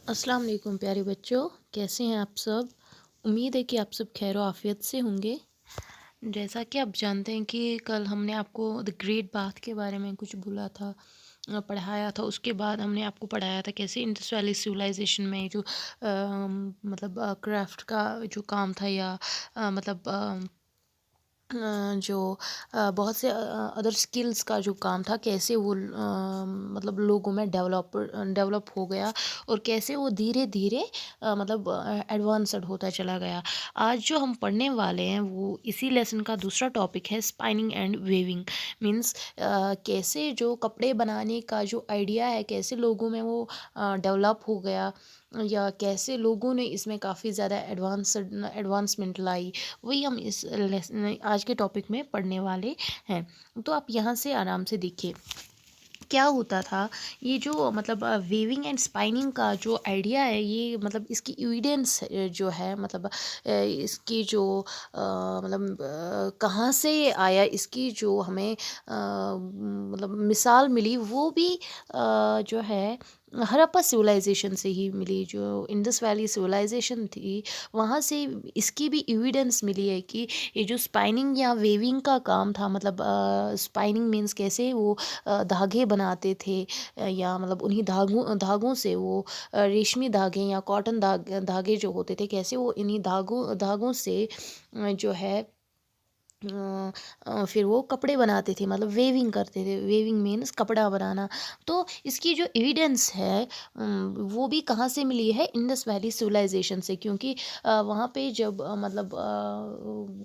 अस्सलाम वालेकुम प्यारे बच्चों, कैसे हैं आप सब। उम्मीद है कि आप सब खैर आफियत से होंगे। जैसा कि आप जानते हैं कि कल हमने आपको द ग्रेट बाथ के बारे में कुछ बोला था, पढ़ाया था। उसके बाद हमने आपको पढ़ाया था कैसे इंडस वैली सिविलाइजेशन में जो मतलब क्राफ्ट का जो काम था या मतलब जो बहुत से अदर स्किल्स का जो काम था, कैसे वो मतलब लोगों में डेवलप हो गया और कैसे वो धीरे धीरे मतलब एडवांस्ड होता चला गया। आज जो हम पढ़ने वाले हैं वो इसी लेसन का दूसरा टॉपिक है, स्पाइनिंग एंड वेविंग। मीन्स कैसे जो कपड़े बनाने का जो आइडिया है, कैसे लोगों में वो डेवलप हो गया या कैसे लोगों ने इसमें काफ़ी ज़्यादा एडवांसमेंट लाई। वही हम इस लेसन आज के टॉपिक में पढ़ने वाले हैं। तो आप यहाँ से आराम से देखिए क्या होता था। ये जो मतलब वेविंग एंड स्पाइनिंग का जो आइडिया है, ये मतलब इसकी एविडेंस जो है, मतलब इसकी जो मतलब कहाँ से ये आया, इसकी जो हमें मतलब मिसाल मिली, वो भी जो है हड़प्पा सिविलाइजेशन से ही मिली। जो इंडस वैली सिविलाइजेशन थी, वहाँ से इसकी भी एविडेंस मिली है कि ये जो स्पाइनिंग या वेविंग का काम था, मतलब स्पाइनिंग मीन्स कैसे वो धागे बनाते थे, या मतलब उन्हीं धागों धागों से वो रेशमी धागे या कॉटन धागे जो होते थे, कैसे वो इन्हीं धागों धागों से जो है फिर वो कपड़े बनाते थे, मतलब वेविंग करते थे। वेविंग मीन्स कपड़ा बनाना। तो इसकी जो एविडेंस है वो भी कहाँ से मिली है, इंडस वैली सिविलाइजेशन से। क्योंकि वहाँ पे जब मतलब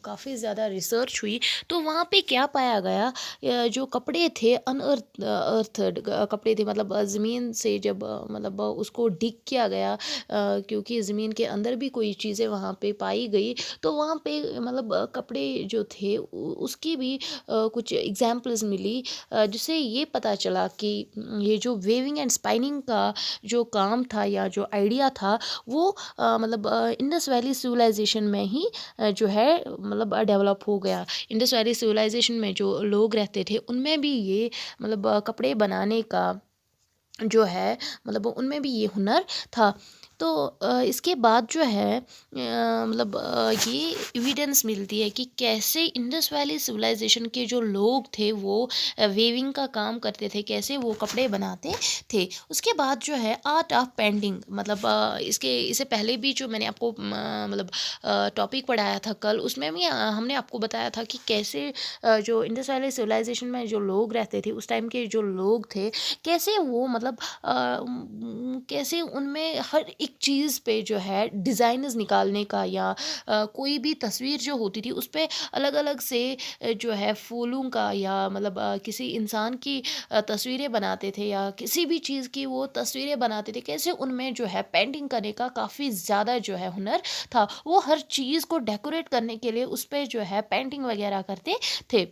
काफ़ी ज़्यादा रिसर्च हुई, तो वहाँ पे क्या पाया गया, जो कपड़े थे अनअर्थड कपड़े थे, मतलब ज़मीन से जब मतलब उसको डिग किया गया, क्योंकि ज़मीन के अंदर भी कोई चीज़ें वहाँ पे पाई गई, तो वहाँ पे मतलब कपड़े जो थे उसकी भी कुछ एग्जाम्पल्स मिली, जिससे ये पता चला कि ये जो वेविंग एंड स्पाइनिंग का जो काम था या जो आइडिया था, वो मतलब इंडस वैली सिविलाइजेशन में ही जो है मतलब डेवलप हो गया। इंडस वैली सिविलाइजेशन में जो लोग रहते थे, उनमें भी ये मतलब कपड़े बनाने का जो है, मतलब उनमें भी ये हुनर था। तो इसके बाद जो है मतलब ये एविडेंस मिलती है कि कैसे इंडस वैली सिविलाइजेशन के जो लोग थे वो वेविंग का काम करते थे, कैसे वो कपड़े बनाते थे। उसके बाद जो है आर्ट ऑफ पेंटिंग, मतलब इससे पहले भी जो मैंने आपको मतलब टॉपिक पढ़ाया था कल, उसमें भी हमने आपको बताया था कि कैसे जो इंडस वैली सिविलाइजेशन में जो लोग रहते थे, उस टाइम के जो लोग थे, कैसे वो मतलब कैसे उनमें हर एक चीज़ पे जो है डिज़ाइनर्स निकालने का, या कोई भी तस्वीर जो होती थी उस पे अलग अलग से जो है फूलों का, या मतलब किसी इंसान की तस्वीरें बनाते थे, या किसी भी चीज़ की वो तस्वीरें बनाते थे, कैसे उनमें जो है पेंटिंग करने का काफ़ी ज़्यादा जो है हुनर था। वो हर चीज़ को डेकोरेट करने के लिए उस पे जो है पेंटिंग वगैरह करते थे।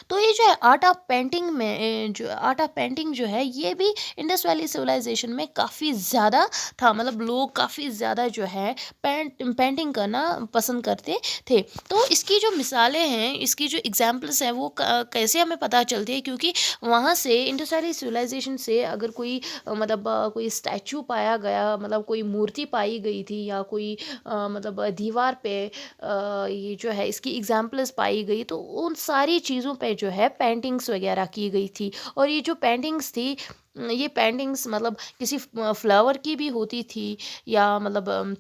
तो ये जो है आर्ट ऑफ पेंटिंग में जो आर्ट ऑफ पेंटिंग जो है, ये भी इंडस वैली सिविलाइजेशन में काफ़ी ज़्यादा था। मतलब लोग काफ़ी ज़्यादा जो है पेंटिंग करना पसंद करते थे। तो इसकी जो मिसालें हैं, इसकी जो एग्जांपल्स हैं, वो कैसे हमें पता चलती है, क्योंकि वहाँ से इंडस वैली सिविलाइजेशन से अगर कोई मतलब कोई स्टैचू पाया गया, मतलब कोई मूर्ति पाई गई थी, या कोई मतलब दीवार पे ये जो है इसकी एग्जांपल्स पाई गई, तो उन सारी चीज़ों पे जो है पेंटिंग्स वगैरह की गई थी। और ये जो पेंटिंग्स थी, ये पेंटिंग्स मतलब किसी फ्लावर की भी होती थी, या मतलब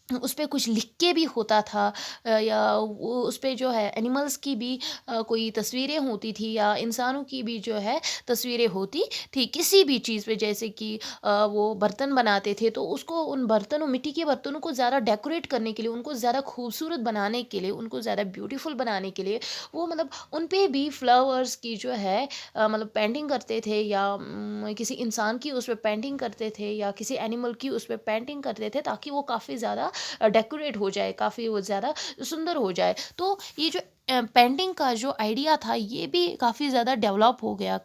उस पे कुछ लिख के भी होता था, या वो उस पे जो है एनिमल्स की भी कोई तस्वीरें होती थी, या इंसानों की भी जो है तस्वीरें होती थी। किसी भी चीज़ पे, जैसे कि वो बर्तन बनाते थे, तो उसको उन बर्तनों मिट्टी के बर्तनों को ज़्यादा डेकोरेट करने के लिए, उनको ज़्यादा खूबसूरत बनाने के लिए, उनको ज़्यादा ब्यूटीफुल बनाने के लिए, वो मतलब उन पे भी फ्लावर्स की जो है मतलब पेंटिंग करते थे, या किसी इंसान की उस पर पेंटिंग करते थे, या किसी एनिमल की उस पर पेंटिंग करते थे, ताकि वो काफ़ी ज़्यादा डेकोरेट हो जाए, काफ़ी वो ज़्यादा सुंदर हो जाए। तो ये जो पेंटिंग का जो आइडिया था, ये भी काफ़ी ज़्यादा डेवलप हो गया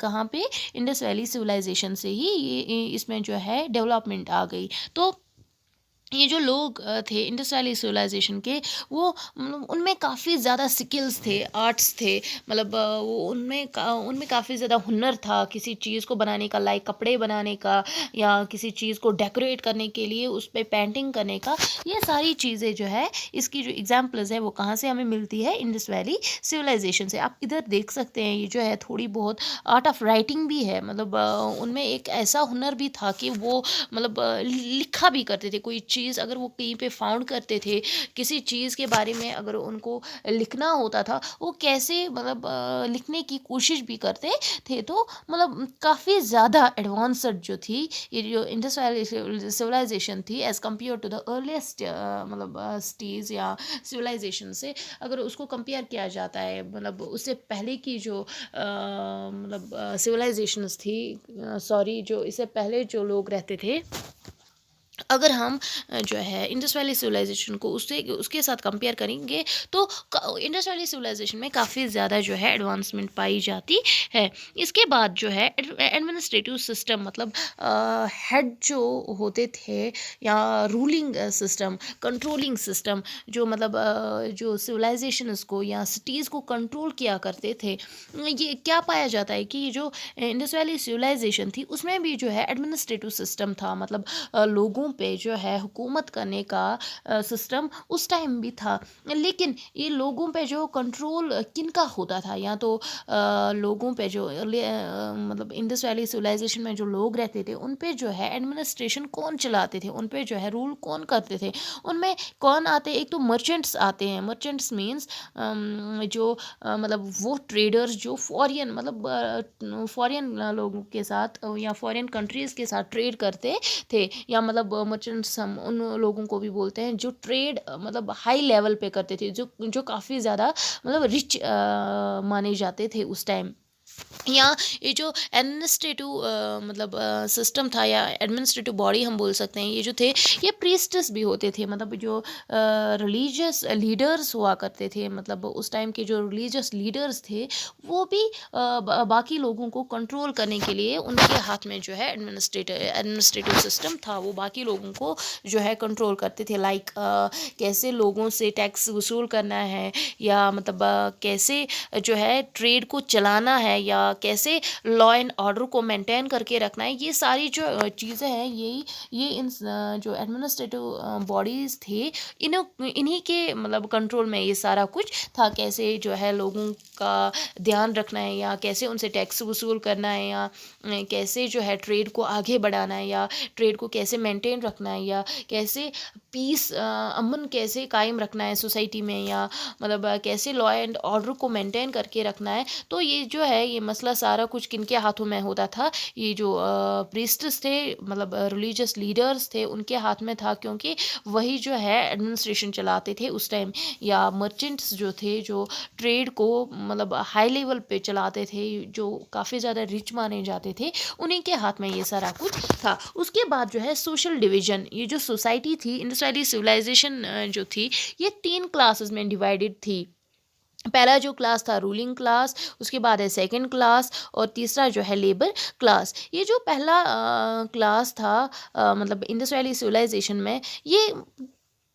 कहाँ पे, इंडस वैली सिविलाइजेशन से ही ये इसमें जो है डेवलपमेंट आ गई। तो ये जो लोग थे इंडस वैली सिविलाइजेशन के, वो मतलब उनमें काफ़ी ज़्यादा स्किल्स थे, आर्ट्स थे, मतलब वो उनमें काफ़ी ज़्यादा हुनर था किसी चीज़ को बनाने का, लाइक कपड़े बनाने का या किसी चीज़ को डेकोरेट करने के लिए उस पे पेंटिंग करने का। ये सारी चीज़ें जो है, इसकी जो एग्जांपल्स है वो कहाँ से हमें मिलती है, इंडस वैली सिविलाइजेशन से। आप इधर देख सकते हैं, ये जो है थोड़ी बहुत आर्ट ऑफ राइटिंग भी है, मतलब उनमें एक ऐसा हुनर भी था कि वो मतलब लिखा भी करते थे। कोई चीज़ अगर वो कहीं पे फाउंड करते थे, किसी चीज़ के बारे में अगर उनको लिखना होता था, वो कैसे मतलब लिखने की कोशिश भी करते थे। तो मतलब काफ़ी ज़्यादा एडवांस्ड जो थी ये जो इंडस वैली सिविलाइजेशन थी, as compare to the earliest मतलब सिटीज़ या सिविलाइजेशन से, अगर उसको कंपेयर किया जाता है, मतलब उससे पहले की जो मतलब सिविलाइजेशंस थी, सॉरी, जो इससे पहले जो लोग रहते थे, अगर हम जो है इंडस वैली सिविलाइजेशन को उससे उसके साथ कंपेयर करेंगे, तो इंडस वैली सिविलाइजेशन में काफ़ी ज़्यादा जो है एडवांसमेंट पाई जाती है। इसके बाद जो है एडमिनिस्ट्रेटिव सिस्टम, मतलब हेड जो होते थे, या रूलिंग सिस्टम, कंट्रोलिंग सिस्टम, जो मतलब जो सिविलाइजेशन को या सिटीज़ को कंट्रोल किया करते थे, ये क्या पाया जाता है कि ये जो इंडस वैली सिविलाइजेशन थी उसमें भी जो है एडमिनिस्ट्रेटिव सिस्टम था, मतलब लोगों पे जो है हुकूमत करने का सिस्टम उस टाइम भी था। लेकिन ये लोगों पे जो कंट्रोल किन का होता था, या तो लोगों पे जो मतलब इंडस वैली सिविलाइजेशन में जो लोग रहते थे उन पे जो है एडमिनिस्ट्रेशन कौन चलाते थे, उन पे जो है रूल कौन करते थे, उनमें कौन आते, एक तो मर्चेंट्स आते हैं। मर्चेंट्स मीन्स जो मतलब वो ट्रेडर्स जो फॉरेन, मतलब फॉरेन लोगों के साथ या फॉरेन कंट्रीज़ के साथ ट्रेड करते थे, या मतलब मर्चेंट्स हम उन लोगों को भी बोलते हैं जो ट्रेड मतलब हाई लेवल पे करते थे, जो जो काफ़ी ज़्यादा मतलब रिच माने जाते थे उस टाइम। या ये जो एडमिनिस्ट्रेटिव मतलब सिस्टम था, या एडमिनिस्ट्रेटिव बॉडी हम बोल सकते हैं, ये जो थे, ये प्रीस्टेस भी होते थे, मतलब जो रिलीजियस लीडर्स हुआ करते थे, मतलब उस टाइम के जो रिलीजियस लीडर्स थे, वो भी बाकी लोगों को कंट्रोल करने के लिए उनके हाथ में जो है एडमिनिस्ट्रेटिव सिस्टम था, वो बाकी लोगों को जो है कंट्रोल करते थे, लाइक कैसे लोगों से टैक्स वसूल करना है, या मतलब कैसे जो है ट्रेड को चलाना है, या कैसे लॉ एंड ऑर्डर को मेंटेन करके रखना है। ये सारी जो चीज़ें हैं, यही ये इन जो एडमिनिस्ट्रेटिव बॉडीज़ थे, इन्हीं के मतलब कंट्रोल में ये सारा कुछ था। कैसे जो है लोगों का ध्यान रखना है, या कैसे उनसे टैक्स वसूल करना है, या कैसे जो है ट्रेड को आगे बढ़ाना है, या ट्रेड को कैसे मेंटेन रखना है, या कैसे पीस अमन कैसे कायम रखना है सोसाइटी में, या मतलब कैसे लॉ एंड ऑर्डर को मेंटेन करके रखना है। तो ये जो है ये मसला सारा कुछ किनके हाथों में होता था, ये जो प्रीस्ट्स थे, मतलब रिलीजियस लीडर्स थे, उनके हाथ में था, क्योंकि वही जो है एडमिनिस्ट्रेशन चलाते थे उस टाइम। या मर्चेंट्स जो थे, जो ट्रेड को मतलब हाई लेवल पे चलाते थे, जो काफ़ी ज़्यादा रिच माने जाते थे, उन्हीं के हाथ में ये सारा कुछ था। उसके बाद जो है सोशल डिवीजन, ये जो सोसाइटी थी इंडस वैली सिविलाइजेशन जो थी, ये 3 क्लासेस में डिवाइडेड थी। पहला जो क्लास था रूलिंग क्लास, उसके बाद है सेकंड क्लास, और तीसरा जो है लेबर क्लास। ये जो पहला क्लास था मतलब इंडस वैली सिविलाइजेशन में, ये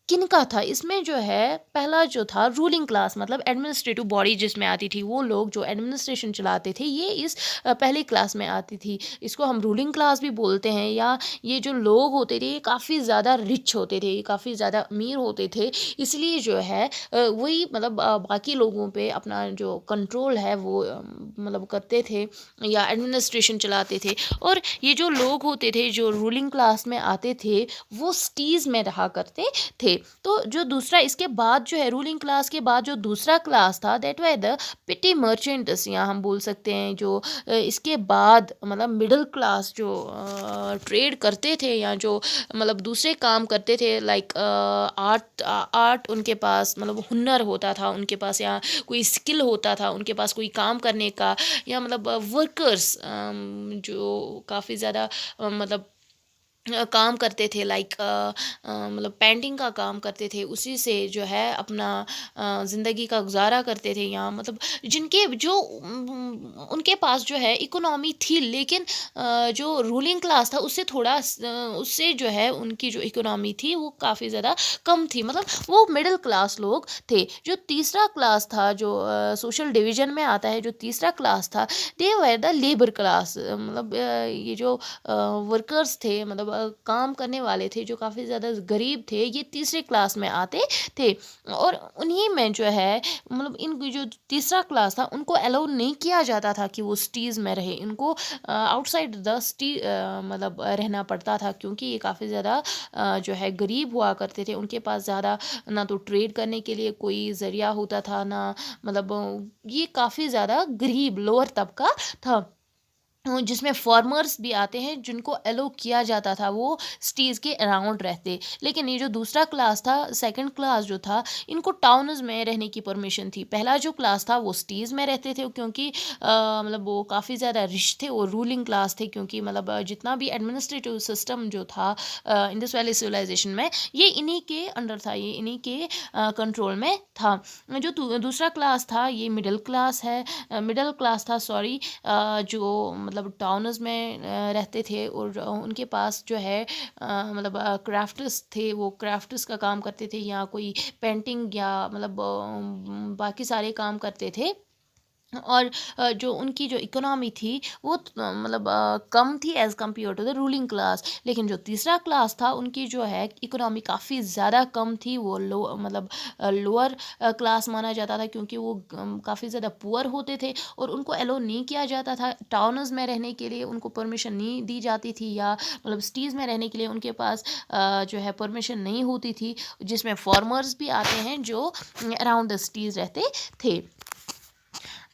किनका था, इसमें जो है पहला जो था रूलिंग क्लास, मतलब एडमिनिस्ट्रेटिव बॉडी जिसमें आती थी, वो लोग जो एडमिनिस्ट्रेशन चलाते थे, ये इस पहली क्लास में आती थी। इसको हम रूलिंग क्लास भी बोलते हैं। या ये जो लोग होते थे, ये काफ़ी ज़्यादा रिच होते थे, ये काफ़ी ज़्यादा अमीर होते थे, इसलिए जो है वही मतलब बाकी लोगों पे अपना जो कंट्रोल है वो मतलब करते थे, या एडमिनिस्ट्रेशन चलाते थे। और ये जो लोग होते थे जो रूलिंग क्लास में आते थे, वो सिटीज़ में रहा करते थे। तो जो दूसरा इसके बाद जो है रूलिंग क्लास के बाद जो दूसरा क्लास था, that were the petty merchants, या हम बोल सकते हैं जो इसके बाद मतलब मिडिल क्लास जो ट्रेड करते थे, या जो मतलब दूसरे काम करते थे, लाइक आर्ट आर्ट उनके पास मतलब हुनर होता था उनके पास, या कोई स्किल होता था उनके पास कोई काम करने का, या मतलब वर्कर्स जो काफ़ी ज़्यादा मतलब काम करते थे, लाइक मतलब पेंटिंग का काम करते थे, उसी से जो है अपना ज़िंदगी का गुजारा करते थे, या मतलब जिनके जो उनके पास जो है इकोनॉमी थी, लेकिन जो रूलिंग क्लास था उससे थोड़ा उससे जो है उनकी जो इकोनॉमी थी वो काफ़ी ज़्यादा कम थी, मतलब वो मिडिल क्लास लोग थे। जो तीसरा क्लास था, जो सोशल डिवीजन में आता है, जो तीसरा क्लास था, दे वर द लेबर क्लास, मतलब ये जो वर्कर्स थे, मतलब काम करने वाले थे, जो काफ़ी ज़्यादा गरीब थे, ये तीसरे क्लास में आते थे। और उन्हीं में जो है, मतलब इनकी जो तीसरा क्लास था उनको अलाउ नहीं किया जाता था कि वो सिटीज़ में रहे, इनको आउटसाइड द सिटी मतलब रहना पड़ता था, क्योंकि ये काफ़ी ज़्यादा जो है गरीब हुआ करते थे। उनके पास ज़्यादा ना तो ट्रेड करने के लिए कोई ज़रिया होता था, ना मतलब ये काफ़ी ज़्यादा गरीब लोअर तबका था। जिसमें फार्मर्स भी आते हैं, जिनको अलो किया जाता था वो सिटीज़ के अराउंड रहते। लेकिन ये जो दूसरा क्लास था, सेकंड क्लास जो था, इनको टाउन्स में रहने की परमिशन थी। पहला जो क्लास था वो सिटीज़ में रहते थे, क्योंकि मतलब वो काफ़ी ज़्यादा रिच थे और रूलिंग क्लास थे, क्योंकि मतलब जितना भी एडमिनिस्ट्रेटिव सिस्टम जो था इंडस वैली सिविलाइजेशन में, ये इन्हीं के अंडर था, ये इन्हीं के कंट्रोल में था। जो दूसरा क्लास था ये मिडिल क्लास है, मिडिल क्लास था, सॉरी, जो मतलब टाउन्स में रहते थे, और उनके पास जो है मतलब क्राफ्ट्स थे, वो क्राफ्ट्स का काम करते थे, या कोई पेंटिंग या मतलब बाकी सारे काम करते थे। और जो उनकी जो इकोनॉमी थी वो मतलब कम थी as compare to the ruling class. लेकिन जो तीसरा क्लास था उनकी जो है इकोनॉमी काफ़ी ज़्यादा कम थी, वो लो मतलब लोअर क्लास माना जाता था, क्योंकि वो काफ़ी ज़्यादा पुअर होते थे, और उनको अलो नहीं किया जाता था टाउन्स में रहने के लिए, उनको परमिशन नहीं दी जाती थी, या मतलब सिटीज़ में रहने के लिए उनके पास जो है परमिशन नहीं होती थी, जिसमें फार्मर्स भी आते हैं जो अराउंड द सिटीज़ रहते थे।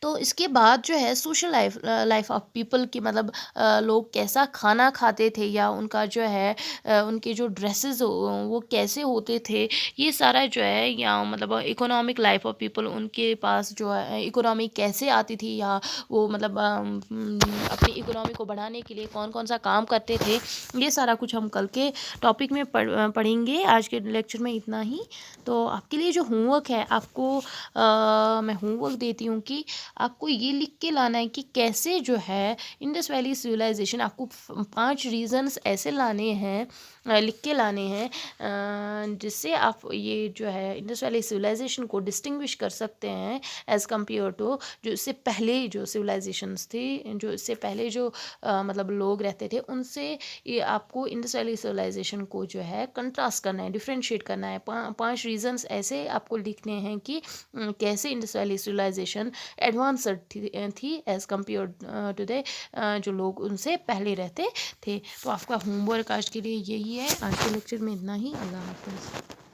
तो इसके बाद जो है social life life of people की, मतलब लोग कैसा खाना खाते थे, या उनका जो है उनके जो ड्रेसेस वो कैसे होते थे, ये सारा जो है, या मतलब इकोनॉमिक लाइफ ऑफ पीपल, उनके पास जो है इकोनॉमी कैसे आती थी, या वो मतलब अपनी इकोनॉमी को बढ़ाने के लिए कौन कौन सा काम करते थे, ये सारा कुछ हम कल के टॉपिक में पढ़ेंगे। आज के लेक्चर में इतना ही। तो आपके लिए जो होमवर्क है, आपको मैं होमवर्क देती हूँ कि आपको ये लिख के लाना है कि कैसे जो है इंडस वैली सिविलाइजेशन, आपको 5 रीजंस ऐसे लाने हैं, लिख के लाने हैं, जिससे आप ये जो है इंडस वैली सिविलाइजेशन को डिस्टिंग्विश कर सकते हैं एज़ कम्पेयर टू जो इससे पहले जो सिविलाइजेशंस थी, जो इससे पहले जो मतलब लोग रहते थे, उनसे ये आपको इंडस वैली सिविलाइजेशन को जो है कंट्रास्ट करना है, डिफ्रेंशिएट करना है। 5 रीजंस ऐसे आपको लिखने हैं कि कैसे इंडस वैली सिविलाइजेशन एडवांस्ड थी एज़ कम्पेयर टू द जो लोग उनसे पहले रहते थे। तो आपका होमवर्क आज के लिए यही है। आज के लेक्चर में इतना ही। अल्लाह हाफ़िज़।